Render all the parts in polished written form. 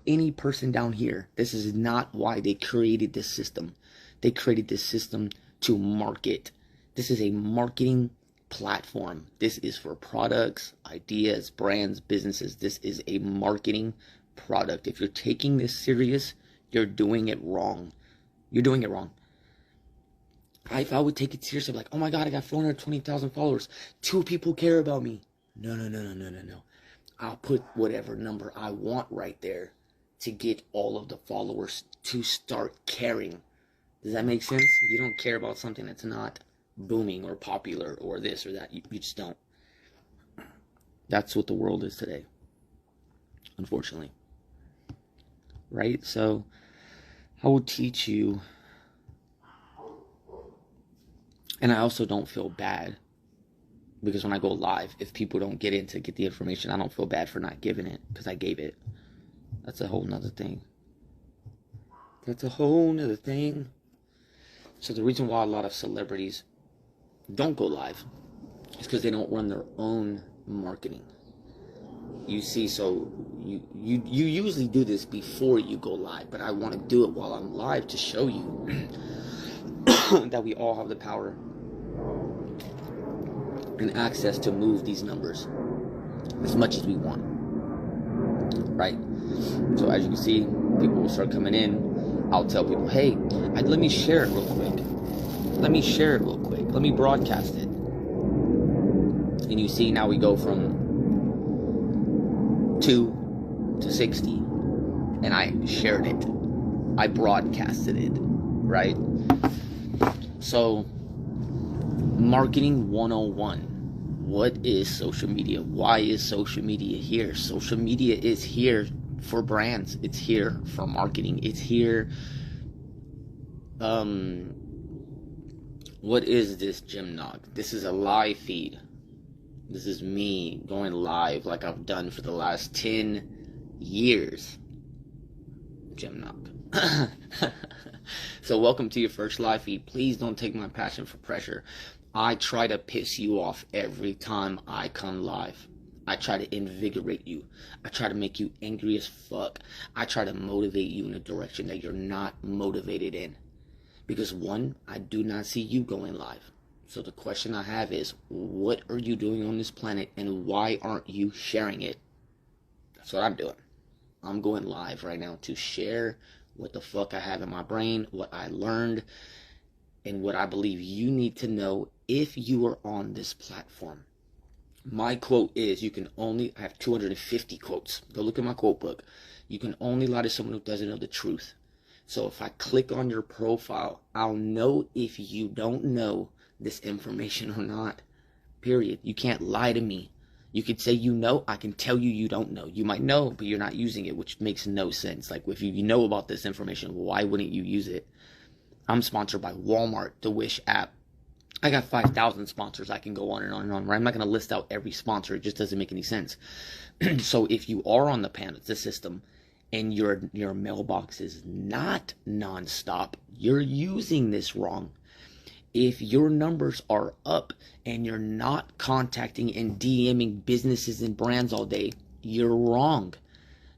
any person down here. This is not why they created this system. They created this system to market. This is a marketing platform. This is for products, ideas, brands, businesses. This is a marketing product. If you're taking this serious, you're doing it wrong. You're doing it wrong. If I would take it seriously, like, oh my God, I got 420,000 followers. 2 people care about me. No. I'll put whatever number I want right there to get all of the followers to start caring. Does that make sense? You don't care about something that's not booming or popular or this or that. You just don't. That's what the world is today, unfortunately. Right? So I will teach you. And I also don't feel bad, because when I go live, if people don't get in to get the information, I don't feel bad for not giving it, because I gave it. That's a whole nother thing. So the reason why a lot of celebrities don't go live is because they don't run their own marketing. You see, so you usually do this before you go live, but I want to do it while I'm live to show you that we all have the power and access to move these numbers as much as we want, right? So as you can see, people will start coming in. I'll tell people, hey, let me share it real quick. Let me broadcast it. And you see, now we go from 2 to 60, and I shared it. I broadcasted it, right? So, marketing 101. What is social media? Why is social media here? Social media is here for brands. It's here for marketing. It's here. What is this, Jim Nog? This is a live feed. This is me going live like I've done for the last 10 years. Jim Nog. So welcome to your first live feed. Please don't take my passion for pressure. I try to piss you off every time I come live. I try to invigorate you. I try to make you angry as fuck. I try to motivate you in a direction that you're not motivated in. Because one, I do not see you going live. So the question I have is, what are you doing on this planet, and why aren't you sharing it? That's what I'm doing. I'm going live right now to share what the fuck I have in my brain, what I learned, and what I believe you need to know if you are on this platform. My quote is, I have 250 quotes. Go look at my quote book. You can only lie to someone who doesn't know the truth. So if I click on your profile, I'll know if you don't know this information or not. Period. You can't lie to me. You could say you know, I can tell you you don't know. You might know, but you're not using it, which makes no sense. Like, if you know about this information, why wouldn't you use it? I'm sponsored by Walmart, the Wish app. I got 5,000 sponsors. I can go on and on and on, right? I'm not going to list out every sponsor. It just doesn't make any sense. So if you are on the system, and your mailbox is not nonstop, you're using this wrong. If your numbers are up and you're not contacting and DMing businesses and brands all day, you're wrong.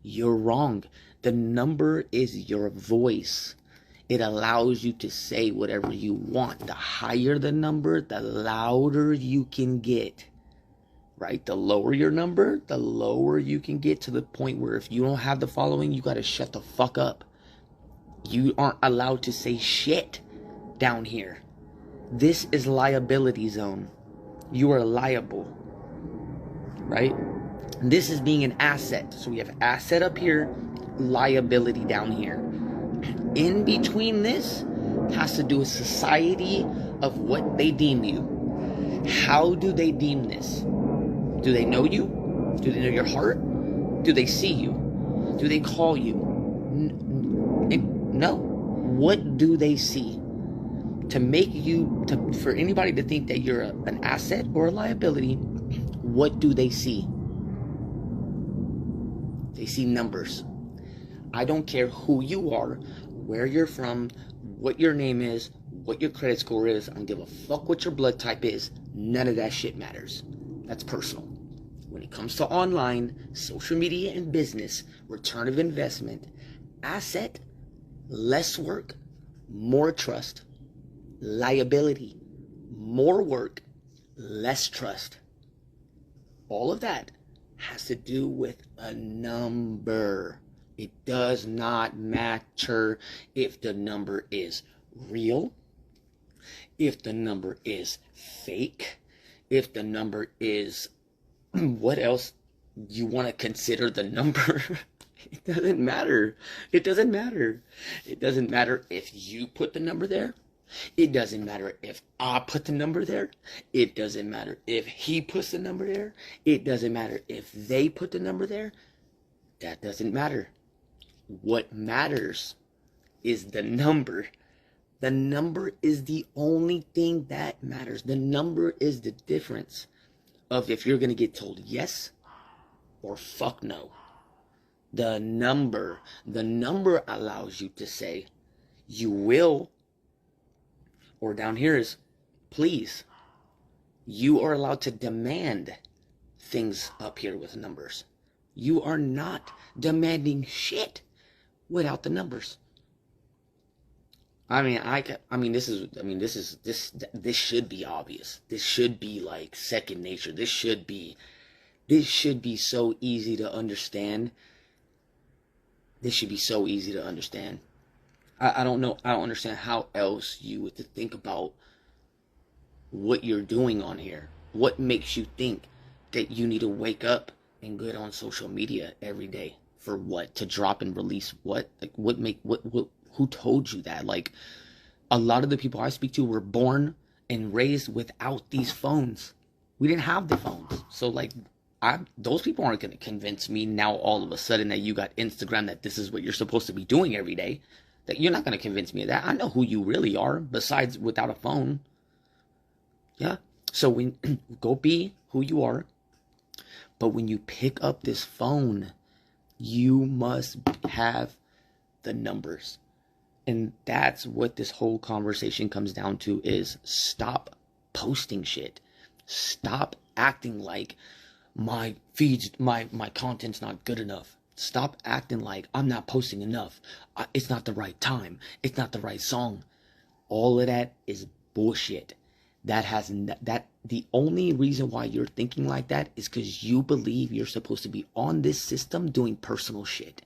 You're wrong. The number is your voice. It allows you to say whatever you want. The higher the number, the louder you can get. Right? The lower your number, the lower you can get, to the point where if you don't have the following, you got to shut the fuck up. You aren't allowed to say shit down here. This is liability zone. You are liable. Right? This is being an asset. So we have asset up here, liability down here. In between this has to do with society of what they deem you. How do they deem this? Do they know you? Do they know your heart? Do they see you? Do they call you? No. What do they see? To make you, for anybody to think that you're an asset or a liability, what do they see? They see numbers. I don't care who you are, where you're from, what your name is, what your credit score is. I don't give a fuck what your blood type is. None of that shit matters. That's personal. when it comes to online, social media, and business, return of investment, asset, less work, more trust, liability, more work, less trust. All of that has to do with a number. It does not matter if the number is real, if the number is fake, if the number is what else you want to consider the number. It doesn't matter. It doesn't matter. It doesn't matter if you put the number there. It doesn't matter if I put the number there. It doesn't matter if he puts the number there. It doesn't matter if they put the number there. That doesn't matter. What matters is the number. The number is the only thing that matters. The number is the difference of if you're going to get told yes or fuck no. The number allows you to say you will, or down here is please. You are allowed to demand things up here with numbers. You are not demanding shit without the numbers. This should be obvious. This should be like second nature. This should be so easy to understand. This should be so easy to understand. I don't know. I don't understand how else you would think about what you're doing on here. What makes you think that you need to wake up and get on social media every day for what? To drop and release what? Like who told you that? Like, a lot of the people I speak to were born and raised without these phones. We didn't have the phones. So like, those people aren't going to convince me now all of a sudden that you got Instagram, that this is what you're supposed to be doing every day. That you're not going to convince me of that. I know who you really are besides without a phone. Yeah. So go be who you are. But when you pick up this phone, you must have the numbers. And that's what this whole conversation comes down to, is stop posting shit. Stop acting like my feeds, my content's not good enough. Stop acting like I'm not posting enough. It's not the right time. It's not the right song. All of that is bullshit. The only reason why you're thinking like that is because you believe you're supposed to be on this system doing personal shit.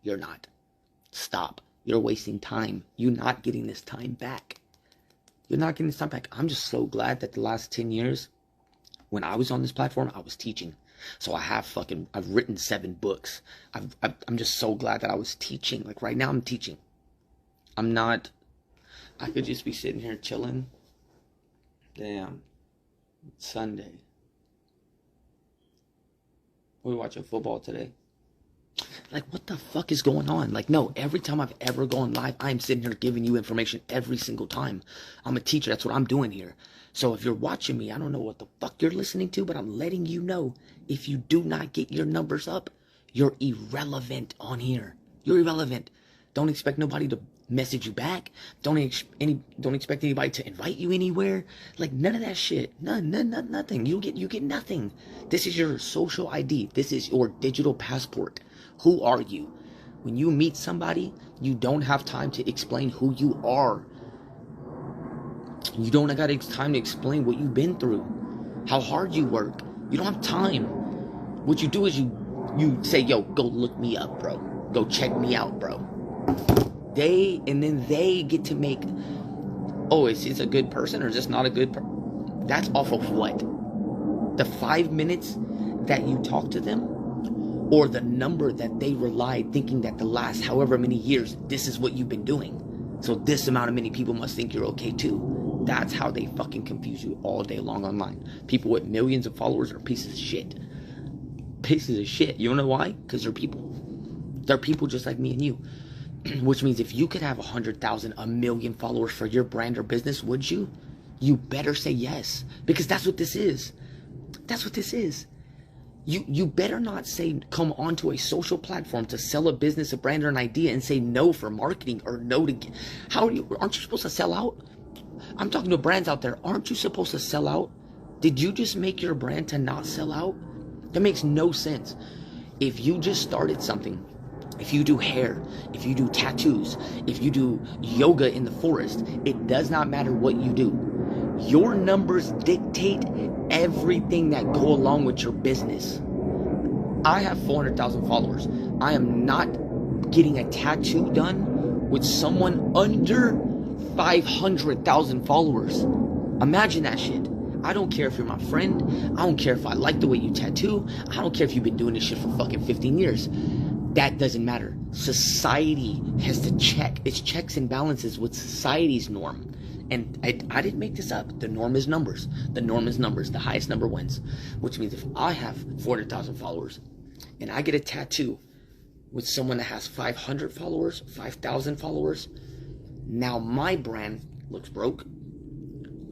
You're not. Stop. You're wasting time. You're not getting this time back. You're not getting this time back. I'm just so glad that the last 10 years, when I was on this platform, I was teaching. So I've written 7 books. I'm just so glad that I was teaching. Like right now I'm teaching. I could just be sitting here chilling. Damn. It's Sunday. We're watching football today. Like, what the fuck is going on? Like, no, every time I've ever gone live, I'm sitting here giving you information every single time. I'm a teacher. That's what I'm doing here. So if you're watching me, I don't know what the fuck you're listening to, but I'm letting you know, if you do not get your numbers up, you're irrelevant on here. You're irrelevant. Don't expect nobody to message you back. Don't expect anybody to invite you anywhere. Like, none of that shit. Nothing. You get nothing. This is your social ID. This is your digital passport. Who are you? When you meet somebody, you don't have time to explain who you are. You don't got time to explain what you've been through, how hard you work. You don't have time. What you do is you say, yo, go look me up, bro. Go check me out, bro. They get to make, oh, is this a good person or is this not a good person? That's off of what? The 5 minutes that you talk to them? Or the number that they relied, thinking that the last however many years, this is what you've been doing. So this amount of many people must think you're okay too. That's how they fucking confuse you all day long online. People with millions of followers are pieces of shit. Pieces of shit. You know why? Because they're people. They're people just like me and you. Which means if you could have 100,000, 1 million followers for your brand or business, would you? You better say yes. Because that's what this is. That's what this is. You better not say, come onto a social platform to sell a business, a brand, or an idea and say no for marketing or no to, aren't you supposed to sell out? I'm talking to brands out there. Aren't you supposed to sell out? Did you just make your brand to not sell out? That makes no sense. If you just started something, if you do hair, if you do tattoos, if you do yoga in the forest, it does not matter what you do. Your numbers dictate everything that go along with your business. I have 400,000 followers. I am not getting a tattoo done with someone under 500,000 followers. Imagine that shit. I don't care if you're my friend. I don't care if I like the way you tattoo. I don't care if you've been doing this shit for fucking 15 years. That doesn't matter. Society has to check. It's checks and balances with society's norm. And I didn't make this up. The norm is numbers. The norm is numbers. The highest number wins. Which means if I have 400,000 followers and I get a tattoo with someone that has 500 followers, 5,000 followers, now my brand looks broke.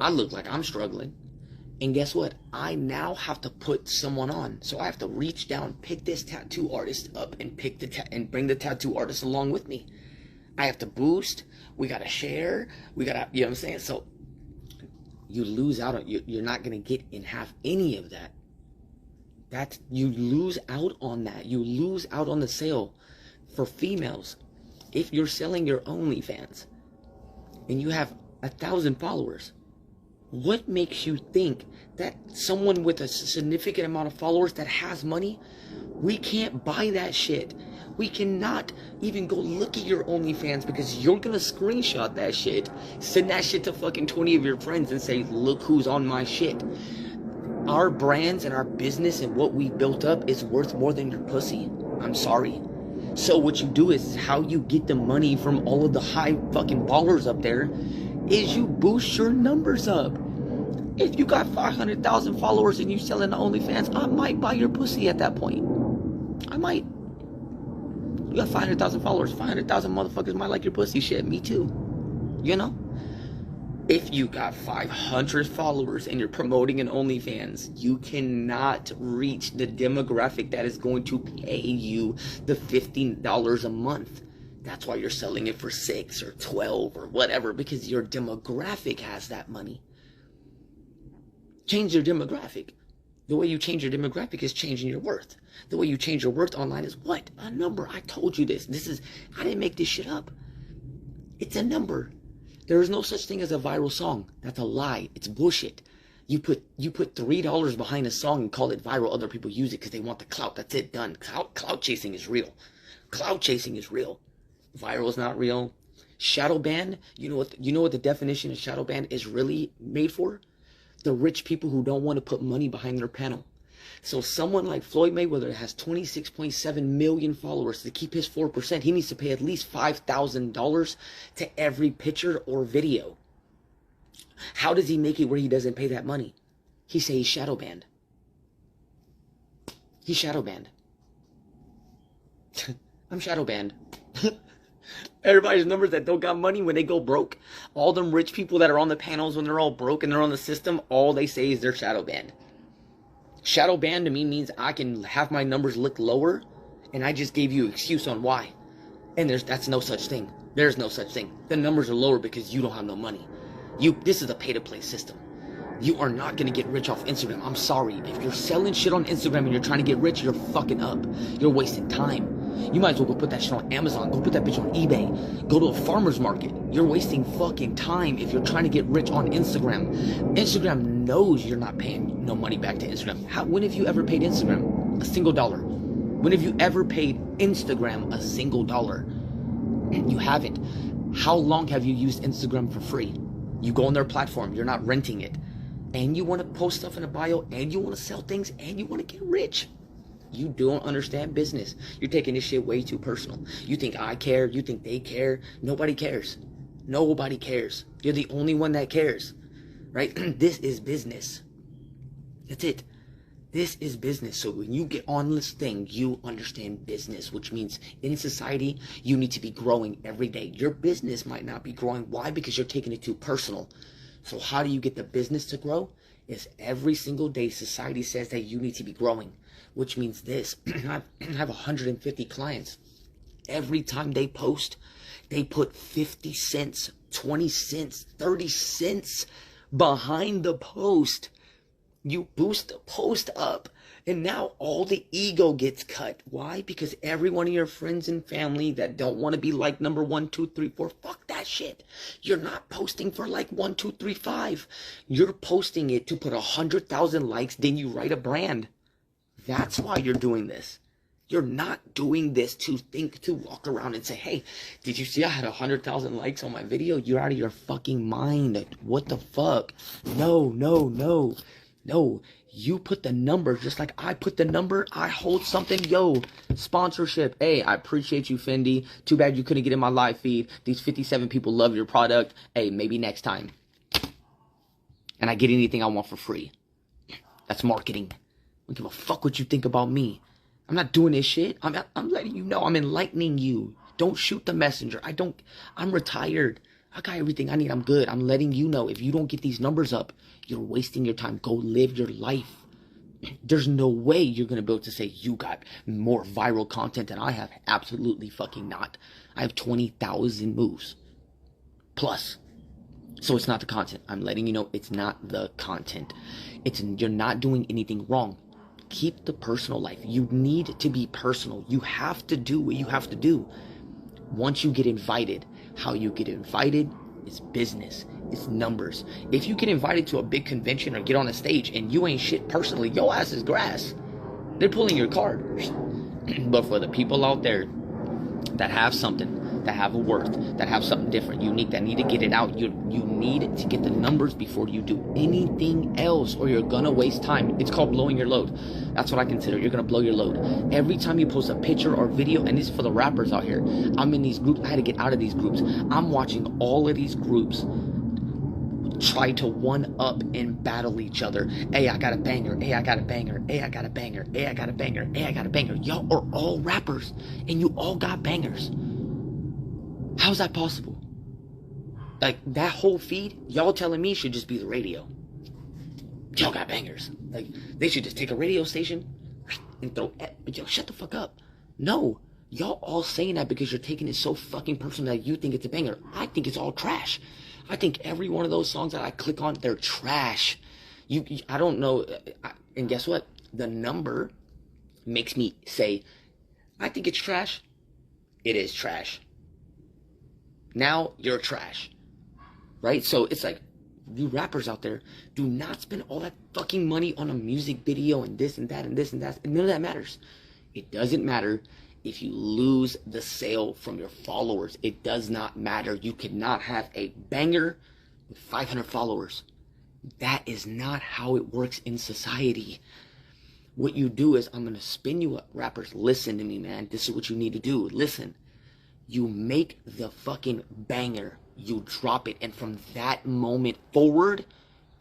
I look like I'm struggling. And guess what? I now have to put someone on. So I have to reach down, pick this tattoo artist up, and pick and bring the tattoo artist along with me. I have to boost. We gotta share. We gotta, you know what I'm saying? So you lose out on. You're not gonna get and have any of that. You lose out on that. You lose out on the sale. For females, if you're selling your OnlyFans and you have 1,000 followers. What makes you think that someone with a significant amount of followers that has money, we can't buy that shit? We cannot even go look at your OnlyFans because you're gonna screenshot that shit, send that shit to fucking 20 of your friends and say, look who's on my shit. Our brands and our business and what we built up is worth more than your pussy. I'm sorry. So what you do is how you get the money from all of the high fucking ballers up there is you boost your numbers up. If you got 500,000 followers and you selling to OnlyFans, I might buy your pussy at that point. I might. You got 500,000 followers, 500,000 motherfuckers might like your pussy. Shit, me too. You know? If you got 500 followers and you're promoting an OnlyFans, you cannot reach the demographic that is going to pay you the $15 a month. That's why you're selling it for 6 or 12 or whatever, because your demographic has that money. Change your demographic. The way you change your demographic is changing your worth. The way you change your worth online is what? A number. I told you this. I didn't make this shit up. It's a number. There is no such thing as a viral song. That's a lie. It's bullshit. You put $3 behind a song and call it viral. Other people use it because they want the clout. That's it. Done. Clout chasing is real. Clout chasing is real. Viral is not real. Shadow ban. You know what the definition of shadow ban is really made for? The rich people who don't want to put money behind their panel. So someone like Floyd Mayweather has 26.7 million followers. To keep his 4%, he needs to pay at least $5,000 to every picture or video. How does he make it where he doesn't pay that money? He say he's shadow banned. He's shadow banned. I'm shadow banned. Everybody's numbers that don't got money when they go broke. All them rich people that are on the panels when they're all broke and they're on the system, all they say is they're shadow banned. Shadow banned to me means I can have my numbers look lower, and I just gave you an excuse on why. And that's no such thing. There's no such thing. The numbers are lower because you don't have no money. This is a pay-to-play system. You are not going to get rich off Instagram. I'm sorry. If you're selling shit on Instagram and you're trying to get rich, you're fucking up. You're wasting time. You might as well go put that shit on Amazon. Go put that bitch on eBay. Go to a farmer's market. You're wasting fucking time if you're trying to get rich on Instagram. Instagram knows you're not paying no money back to Instagram. When have you ever paid Instagram a single dollar? When have you ever paid Instagram a single dollar? You haven't. How long have you used Instagram for free? You go on their platform. You're not renting it. And you want to post stuff in a bio, and you want to sell things, and you want to get rich. You don't understand business. You're taking this shit way too personal. You think I care. You think they care. Nobody cares. Nobody cares. You're the only one that cares. Right? This is business. That's it. This is business. So when you get on this thing, you understand business, which means in society, you need to be growing every day. Your business might not be growing. Why? Because you're taking it too personal. So how do you get the business to grow? Is every single day society says that you need to be growing, which means this. I have 150 clients. Every time they post, they put 50 cents, 20 cents, 30 cents behind the post. You boost the post up, and now all the ego gets cut. Why? Because every one of your friends and family that don't want to be like number 1, 2, 3, 4, fuck that shit. You're not posting for like 1, 2, 3, 5. You're posting it to put 100,000 likes, then you write a brand. That's why you're doing this. You're not doing this to walk around and say, hey, did you see I had 100,000 likes on my video? You're out of your fucking mind. What the fuck? No. No, you put the number just like I put the number. I hold something. Yo, sponsorship. Hey, I appreciate you, Fendi. Too bad you couldn't get in my live feed. These 57 people love your product. Hey, maybe next time. And I get anything I want for free. That's marketing. I don't give a fuck what you think about me. I'm not doing this shit. I'm letting you know. I'm enlightening you. Don't shoot the messenger. I'm retired. I got everything I need. I'm good. I'm letting you know. If you don't get these numbers up, you're wasting your time. Go live your life. There's no way you're going to be able to say you got more viral content than I have. Absolutely fucking not. I have 20,000 moves. Plus. So it's not the content. I'm letting you know it's not the content. You're not doing anything wrong. Keep the personal life. You need to be personal. You have to do what you have to do. Once you get invited, how you get invited is business. It's numbers. If you get invited to a big convention or get on a stage and you ain't shit personally, your ass is grass. They're pulling your card. But for the people out there that have something, that have a worth, that have something different, unique, that need to get it out, you need to get the numbers before you do anything else, or you're gonna waste time. It's called blowing your load. That's what I consider. You're gonna blow your load. Every time you post a picture or video, and this is for the rappers out here, I'm in these groups. I had to get out of these groups. I'm watching all of these groups try to one up and battle each other. Hey, I got a banger. Hey, I got a banger. Hey, I got a banger. Hey, I got a banger. Hey, I got a banger. Y'all are all rappers, and you all got bangers. How's that possible? Like, that whole feed, y'all telling me should just be the radio. Y'all got bangers. Like, they should just take a radio station and throw, yo, shut the fuck up. No, y'all all saying that because you're taking it so fucking personal that you think it's a banger. I think it's all trash. I think every one of those songs that I click on, they're trash. I don't know. And guess what? The number makes me say, I think it's trash. It is trash. Now you're trash, right? So it's like, you rappers out there, do not spend all that fucking money on a music video and this and that and this and that. And none of that matters. It doesn't matter if you lose the sale from your followers. It does not matter. You cannot have a banger with 500 followers. That is not how it works in society. What you do is, I'm going to spin you up. Rappers, listen to me, man. This is what you need to do. Listen. You make the fucking banger, you drop it, and from that moment forward,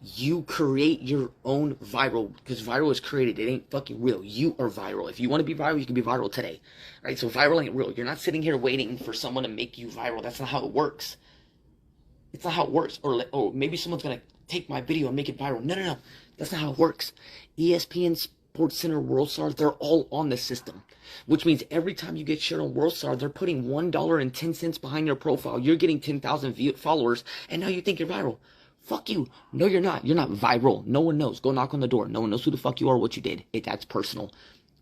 you create your own viral, because viral is created. It ain't fucking real. You are viral. If you want to be viral, you can be viral today, right? So viral ain't real. You're not sitting here waiting for someone to make you viral. That's not how it works. It's not how it works. Or, oh, maybe someone's going to take my video and make it viral. No. That's not how it works. ESPN, SportsCenter, WorldStar, they're all on the system. Which means every time you get shared on WorldStar, they're putting $1.10 behind your profile. You're getting 10,000 followers, and now you think you're viral. Fuck you. No, you're not. You're not viral. No one knows. Go knock on the door. No one knows who the fuck you are or what you did. That's personal.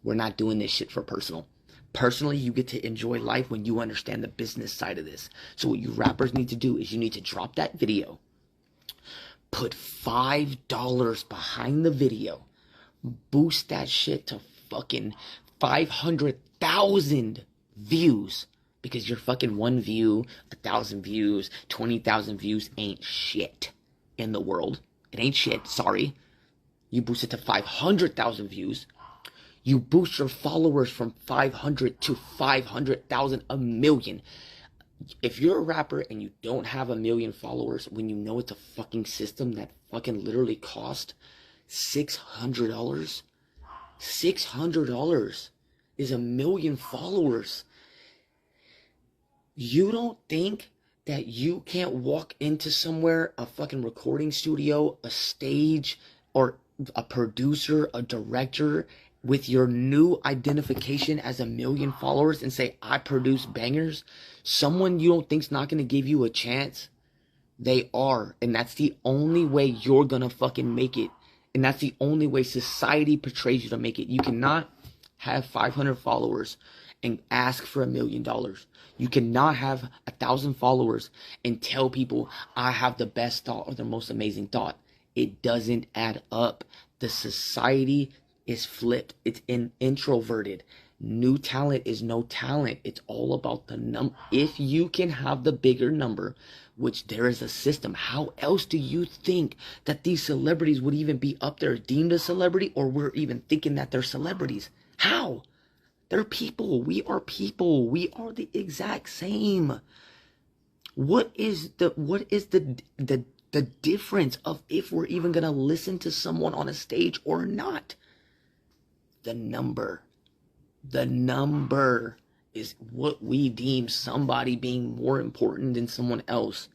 We're not doing this shit for personal. Personally, you get to enjoy life when you understand the business side of this. So what you rappers need to do is you need to drop that video. Put $5 behind the video. Boost that shit to fucking 500,000 views, because your fucking one view, 1,000 views, 20,000 views ain't shit in the world. It ain't shit. Sorry. You boost it to 500,000 views. You boost your followers from 500 to 500,000, a million. If you're a rapper and you don't have a million followers, when you know it's a fucking system that fucking literally cost $600, $600 is a million followers. You don't think that you can't walk into somewhere, a fucking recording studio, a stage, or a producer, a director, with your new identification as a million followers and say, I produce bangers? Someone you don't think's not going to give you a chance? They are. And that's the only way you're going to fucking make it. And that's the only way society portrays you to make it. You cannot have 500 followers and ask for $1 million. You cannot have 1,000 followers and tell people I have the best thought or the most amazing thought. It doesn't add up. The society is flipped. It's introverted. New talent is no talent. It's all about the number. If you can have the bigger number, which there is a system, how else do you think that these celebrities would even be up there deemed a celebrity, or we're even thinking that they're celebrities? How? They're people. We are people. We are the exact same. What is the difference of if we're even gonna listen to someone on a stage or not? The number. The number is what we deem somebody being more important than someone else.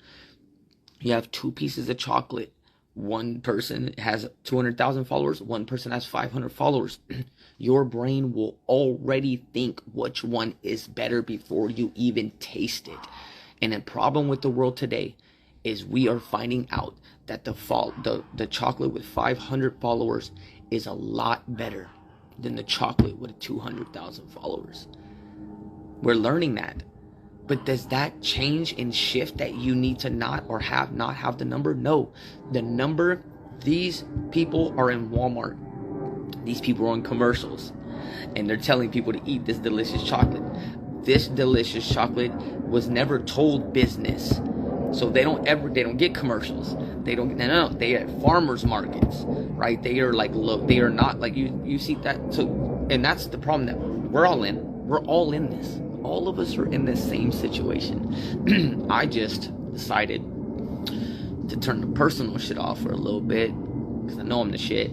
You have 2 pieces of chocolate. One person has 200,000 followers. One person has 500 followers. Your brain will already think which one is better before you even taste it. And the problem with the world today is we are finding out that the chocolate with 500 followers is a lot better than the chocolate with 200,000 followers. We're learning that. But does that change and shift that you need to not have the number? No. The number, these people are in Walmart. These people are on commercials. And they're telling people to eat this delicious chocolate. This delicious chocolate was never told business. So they don't get commercials. They are at farmers markets, right? They are like they are not like you see that. So, and that's the problem that we're all in. We're all in this. All of us are in this same situation. I just decided to turn the personal shit off for a little bit because I know I'm the shit.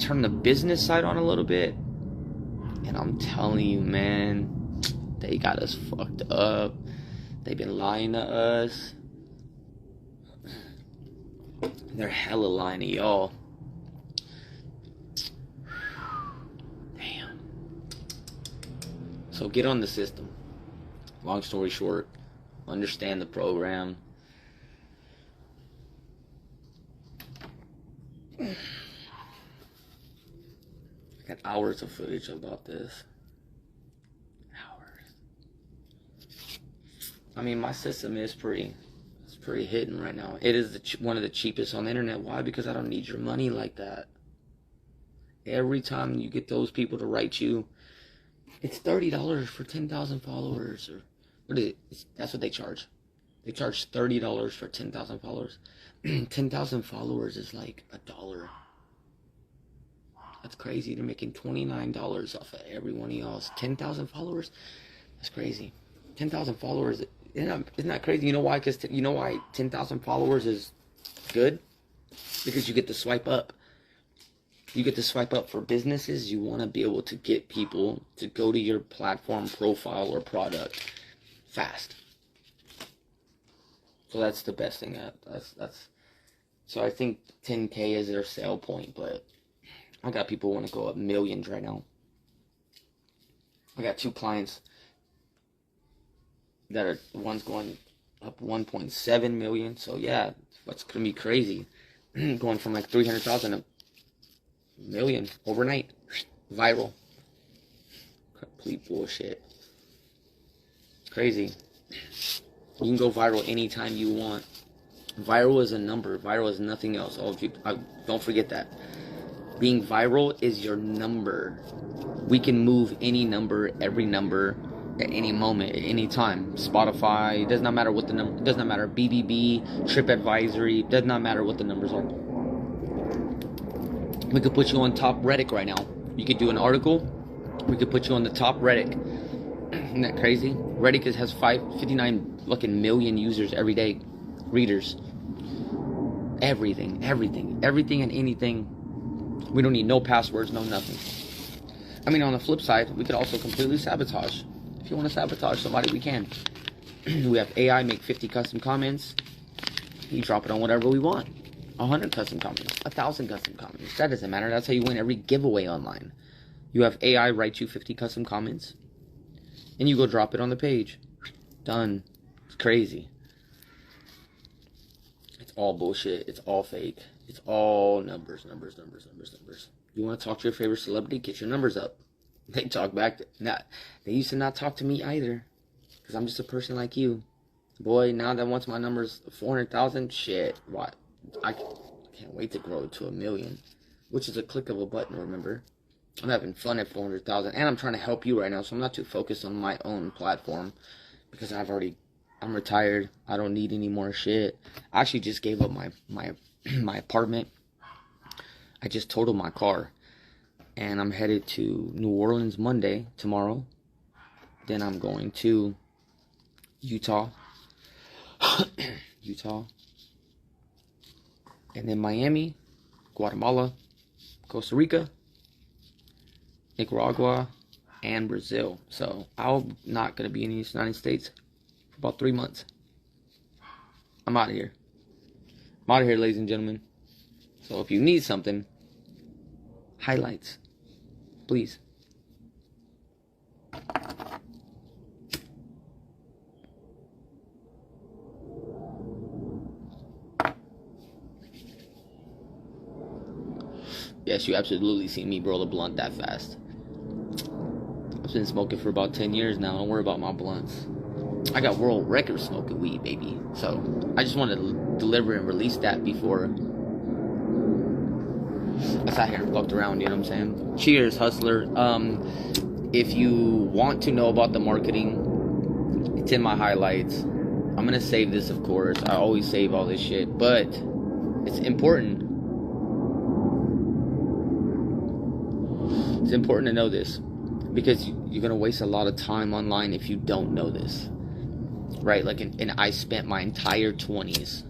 Turn the business side on a little bit, and I'm telling you, man, they got us fucked up. They've been lying to us. They're hella lying to y'all. Damn. So get on the system. Long story short, understand the program. I got hours of footage about this. I mean, my system is pretty hidden right now. It is one of the cheapest on the internet. Why? Because I don't need your money like that. Every time you get those people to write you, it's $30 for 10,000 followers, or what is it? That's what they charge. They charge $30 for 10,000 followers. 10,000 followers is like $1. That's crazy. They're making $29 off of every one of y'all's 10,000 followers. That's crazy. 10,000 followers. Isn't that crazy? You know why? Because you know why 10,000 followers is good? Because you get to swipe up. You get to swipe up for businesses. You want to be able to get people to go to your platform, profile, or product fast. So that's the best thing. So I think 10K is their sale point, but I got people who want to go up millions right now. I got 2 clients that are, one's going up 1.7 million. So yeah, that's gonna be crazy. Going from like 300,000 to million overnight. Viral. Complete bullshit. Crazy. You can go viral anytime you want. Viral is a number. Viral is nothing else. Don't forget that. Being viral is your number. We can move any number, every number, at any moment, at any time. Spotify, it does not matter what the number, it does not matter. BBB, TripAdvisory, it does not matter what the numbers are. We could put you on top Reddit right now. You could do an article, we could put you on the top Reddit. Isn't that crazy? Reddit has 59 fucking million users every day. Readers. Everything and anything. We don't need no passwords, no nothing. I mean, on the flip side, we could also completely sabotage. If you want to sabotage somebody, we can. We have AI make 50 custom comments. You drop it on whatever we want. 100 custom comments. 1,000 custom comments. That doesn't matter. That's how you win every giveaway online. You have AI write you 50 custom comments. And you go drop it on the page. Done. It's crazy. It's all bullshit. It's all fake. It's all numbers, numbers, numbers, numbers, numbers. You want to talk to your favorite celebrity? Get your numbers up. They talk back. They used to not talk to me either, because I'm just a person like you. Boy, now that once my number's 400,000, shit, what? I can't wait to grow to 1 million, which is a click of a button, remember? I'm having fun at 400,000, and I'm trying to help you right now, so I'm not too focused on my own platform, because I'm retired. I don't need any more shit. I actually just gave up my apartment. I just totaled my car, and I'm headed to New Orleans Monday, tomorrow. Then I'm going to Utah, and then Miami, Guatemala, Costa Rica, Nicaragua, and Brazil. So I'm not going to be in the United States for about 3 months. I'm out of here. I'm out of here, ladies and gentlemen. So if you need something, highlights, please. Yes, you absolutely see me roll a blunt that fast. I've been smoking for about 10 years now. Don't worry about my blunts. I got world record smoking weed, baby. So I just wanted to deliver and release that before I sat here and fucked around, you know what I'm saying? Cheers, hustler. If you want to know about the marketing, it's in my highlights. I'm gonna save this, of course. I always save all this shit, but it's important. It's important to know this, because you're gonna waste a lot of time online if you don't know this, right? Like, and I spent my entire 20s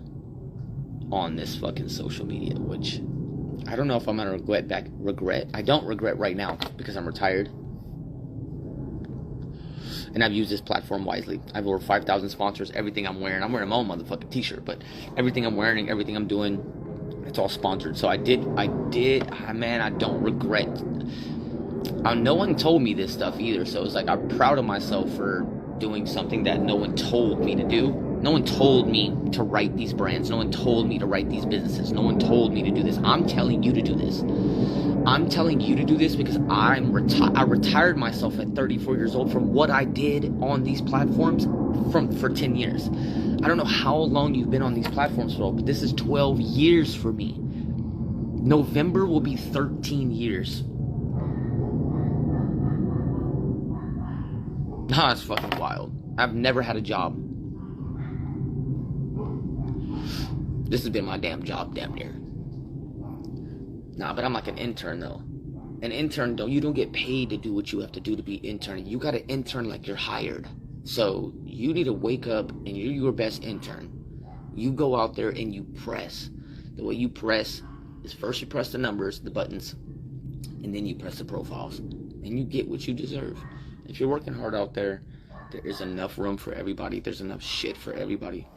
on this fucking social media, which I don't know if I'm gonna regret. I don't regret right now, because I'm retired, and I've used this platform wisely. I have over 5,000 sponsors. Everything I'm wearing my own motherfucking t-shirt, but everything I'm wearing, everything I'm doing, it's all sponsored. So I don't regret. No one told me this stuff either, so it's like I'm proud of myself for doing something that no one told me to do. No one told me to write these brands. No one told me to write these businesses. No one told me to do this. I'm telling you to do this. I'm telling you to do this because I retired myself at 34 years old from what I did on these platforms for 10 years. I don't know how long you've been on these platforms for, but this is 12 years for me. November will be 13 years. Nah, it's fucking wild. I've never had a job. This has been my damn job, damn near. Nah, but I'm like an intern, though. An intern, though, you don't get paid to do what you have to do to be intern. You gotta intern like you're hired. So, you need to wake up and you're your best intern. You go out there and you press. The way you press is first you press the numbers, the buttons, and then you press the profiles. And you get what you deserve. If you're working hard out there, there is enough room for everybody. There's enough shit for everybody.